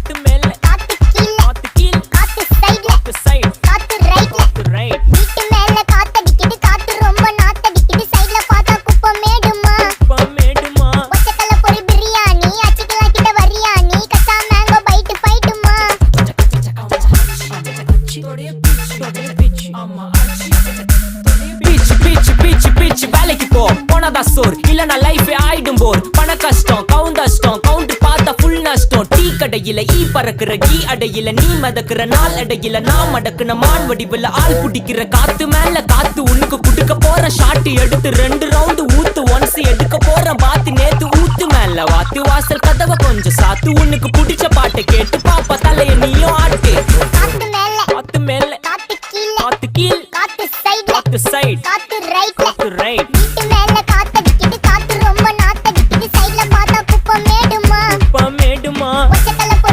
காத்து மேல காத்து கீழ காத்து கீழ காத்து சைடுல காத்து சைடு காத்து ரைட்ல காத்து ரைட் வீட்டு மேல காத்தடிக்குது காத்து ரொம்ப நாத்தடிக்குது சைடுல பார்த்தா குப்பை மேடுமா மேடுமா ஒச்சக்கல்ல பொரி பிரியாணி அச்சிக்கலாம் கிட்ட வரியாணி கச்சா மேங்கோ பைட்டு ஃபைட்டுமா வேலைக்கு போ போனதா சோர் இல்லனா லைஃப் ஆயிடும் போர் பண கஷ்டம் கவுண்டஷ்டம் கவுண்ட் பார்த்தா ஃபுல் நஷ்டம் டீ கடையில ஈ பறக்குற கீ அடையில நீ மதக்குற நாள் அடையில நான் மடக்குன மான் வடிவுல ஆள் புடிக்கிற காத்து மேல காத்து உனக்கு குடுக்க போற ஷாட் எடுத்து 2 ரவுண்டு ஊத்து ஒன்ஸ் எடுக்க போற பாத்து நேத்து ஊத்து மேல வாத்து வாசல் கதவை கொஞ்சம் சாத்து உனக்கு பிடிச்ச பாட்டை